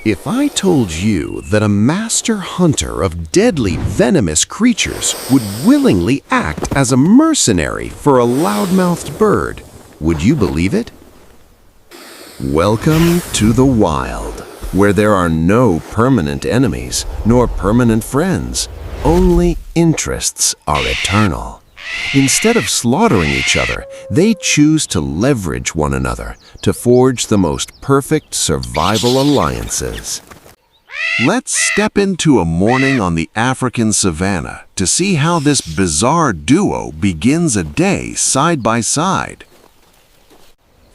If I told you that a master hunter of deadly venomous creatures would willingly act as a mercenary for a loudmouthed bird, would you believe it? Welcome to the wild, where there are no permanent enemies nor permanent friends. Only interests are eternal. Instead of slaughtering each other, they choose to leverage one another to forge the most perfect survival alliances. Let's step into a morning on the African savannah to see how this bizarre duo begins a day side by side.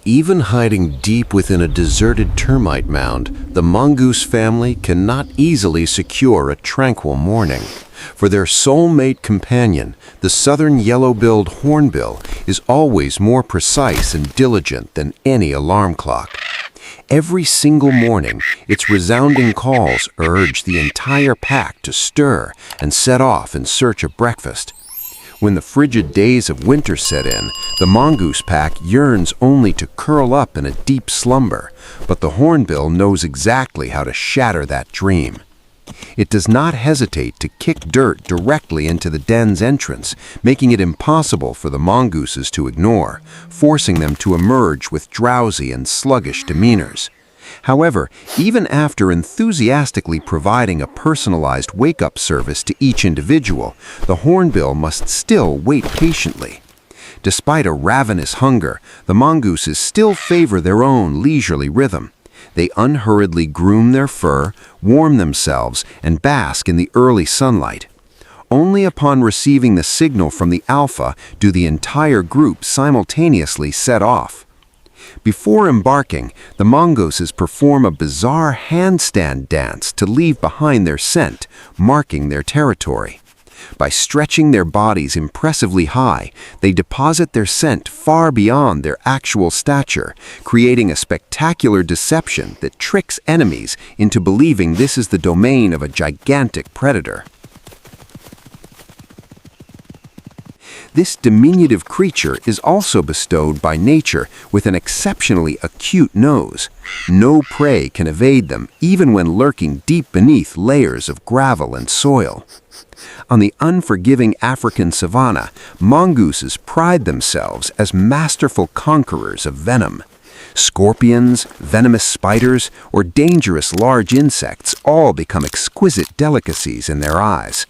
Even hiding deep within a deserted termite mound, the mongoose family cannot easily secure a tranquil morning. For their soulmate companion, the southern yellow-billed hornbill, is always more precise and diligent than any alarm clock. Every single morning, its resounding calls urge the entire pack to stir and set off in search of breakfast. When the frigid days of winter set in, the mongoose pack yearns only to curl up in a deep slumber, but the hornbill knows exactly how to shatter that dream. It does not hesitate to kick dirt directly into the den's entrance, making it impossible for the mongooses to ignore, forcing them to emerge with drowsy and sluggish demeanors. However, even after enthusiastically providing a personalized wake-up service to each individual, the hornbill must still wait patiently. Despite a ravenous hunger, the mongooses still favor their own leisurely rhythm. They unhurriedly groom their fur, warm themselves, and bask in the early sunlight. Only upon receiving the signal from the alpha do the entire group simultaneously set off. Before embarking, the mongooses perform a bizarre handstand dance to leave behind their scent, marking their territory. By stretching their bodies impressively high, they deposit their scent far beyond their actual stature, creating a spectacular deception that tricks enemies into believing this is the domain of a gigantic predator. This diminutive creature is also bestowed by nature with an exceptionally acute nose. No prey can evade them, even when lurking deep beneath layers of gravel and soil. On the unforgiving African savannah, mongooses pride themselves as masterful conquerors of venom. Scorpions, venomous spiders, or dangerous large insects all become exquisite delicacies in their eyes.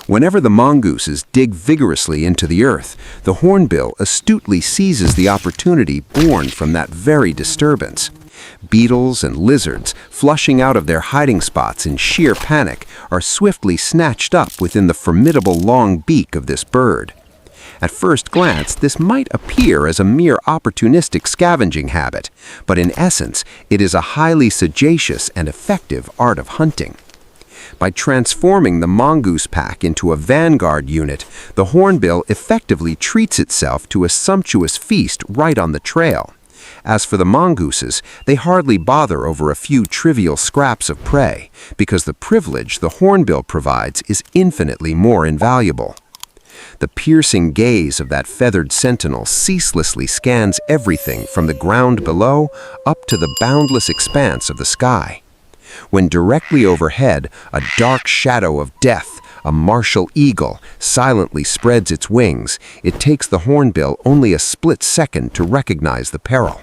Whenever the mongooses dig vigorously into the earth, the hornbill astutely seizes the opportunity born from that very disturbance. Beetles and lizards, flushing out of their hiding spots in sheer panic, are swiftly snatched up within the formidable long beak of this bird. At first glance, this might appear as a mere opportunistic scavenging habit, but in essence, it is a highly sagacious and effective art of hunting. By transforming the mongoose pack into a vanguard unit, the hornbill effectively treats itself to a sumptuous feast right on the trail. As for the mongooses, they hardly bother over a few trivial scraps of prey, because the privilege the hornbill provides is infinitely more invaluable. The piercing gaze of that feathered sentinel ceaselessly scans everything from the ground below up to the boundless expanse of the sky. When directly overhead, a dark shadow of death, a martial eagle, silently spreads its wings, it takes the hornbill only a split second to recognize the peril.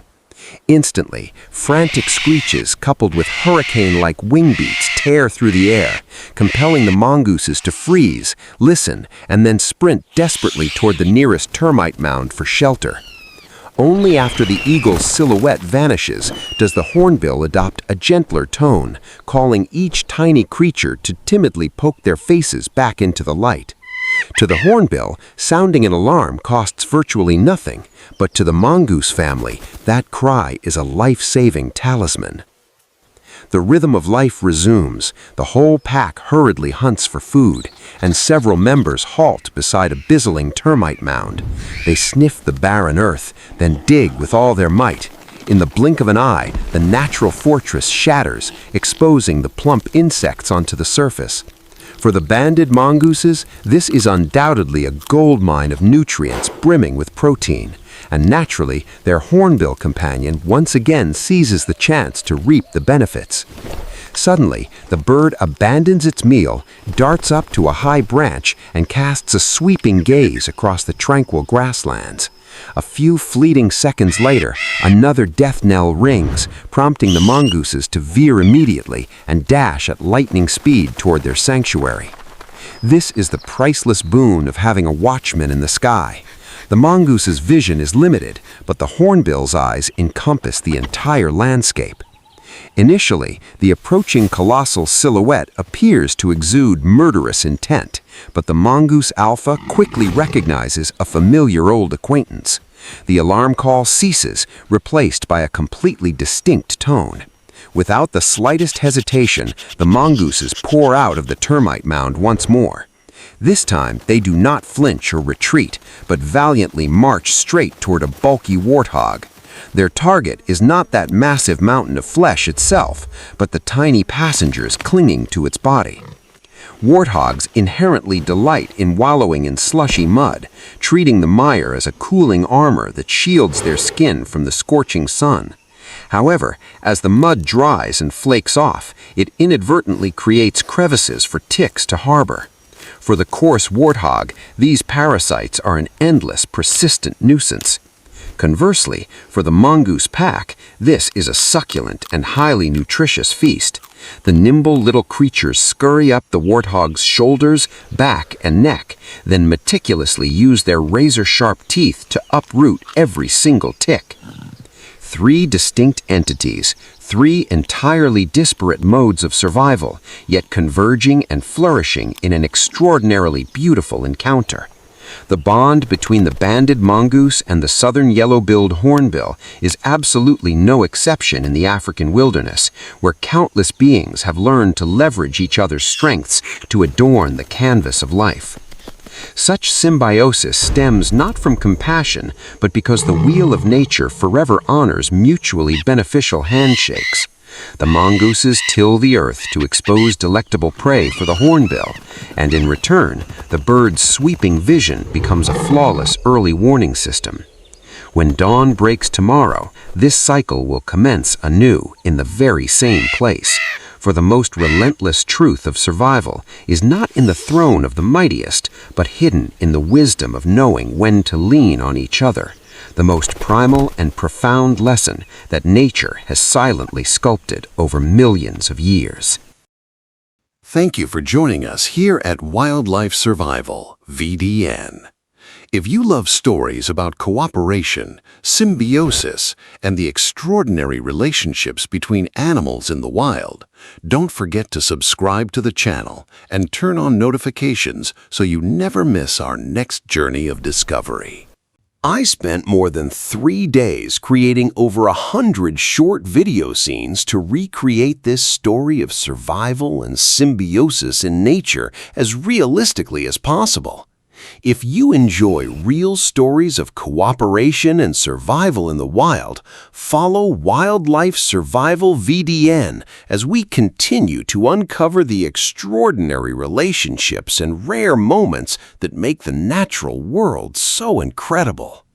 Instantly, frantic screeches coupled with hurricane-like wing beats tear through the air, compelling the mongooses to freeze, listen, and then sprint desperately toward the nearest termite mound for shelter. Only after the eagle's silhouette vanishes does the hornbill adopt a gentler tone, calling each tiny creature to timidly poke their faces back into the light. To the hornbill, sounding an alarm costs virtually nothing, but to the mongoose family, that cry is a life-saving talisman. The rhythm of life resumes, the whole pack hurriedly hunts for food, and several members halt beside a bizzling termite mound. They sniff the barren earth, then dig with all their might. In the blink of an eye, the natural fortress shatters, exposing the plump insects onto the surface. For the banded mongooses, this is undoubtedly a goldmine of nutrients brimming with protein, and naturally, their hornbill companion once again seizes the chance to reap the benefits. Suddenly, the bird abandons its meal, darts up to a high branch, and casts a sweeping gaze across the tranquil grasslands. A few fleeting seconds later, another death knell rings, prompting the mongooses to veer immediately and dash at lightning speed toward their sanctuary. This is the priceless boon of having a watchman in the sky. The mongoose's vision is limited, but the hornbill's eyes encompass the entire landscape. Initially, the approaching colossal silhouette appears to exude murderous intent, but the mongoose alpha quickly recognizes a familiar old acquaintance. The alarm call ceases, replaced by a completely distinct tone. Without the slightest hesitation, the mongooses pour out of the termite mound once more. This time, they do not flinch or retreat, but valiantly march straight toward a bulky warthog. Their target is not that massive mountain of flesh itself, but the tiny passengers clinging to its body. Warthogs inherently delight in wallowing in slushy mud, treating the mire as a cooling armor that shields their skin from the scorching sun. However, as the mud dries and flakes off, it inadvertently creates crevices for ticks to harbor. For the coarse warthog, these parasites are an endless, persistent nuisance. Conversely, for the mongoose pack, this is a succulent and highly nutritious feast. The nimble little creatures scurry up the warthog's shoulders, back, and neck, then meticulously use their razor-sharp teeth to uproot every single tick. Three distinct entities, three entirely disparate modes of survival, yet converging and flourishing in an extraordinarily beautiful encounter. The bond between the banded mongoose and the southern yellow-billed hornbill is absolutely no exception in the African wilderness, where countless beings have learned to leverage each other's strengths to adorn the canvas of life. Such symbiosis stems not from compassion, but because the wheel of nature forever honors mutually beneficial handshakes. The mongooses till the earth to expose delectable prey for the hornbill, and in return, the bird's sweeping vision becomes a flawless early warning system. When dawn breaks tomorrow, this cycle will commence anew in the very same place. For the most relentless truth of survival is not in the throne of the mightiest, but hidden in the wisdom of knowing when to lean on each other, the most primal and profound lesson that nature has silently sculpted over millions of years. Thank you for joining us here at Wildlife Survival-VDN. If you love stories about cooperation, symbiosis, and the extraordinary relationships between animals in the wild, don't forget to subscribe to the channel and turn on notifications so you never miss our next journey of discovery. I spent more than 3 days creating over 100 short video scenes to recreate this story of survival and symbiosis in nature as realistically as possible. If you enjoy real stories of cooperation and survival in the wild, follow Wildlife Survival-VDN as we continue to uncover the extraordinary relationships and rare moments that make the natural world so incredible.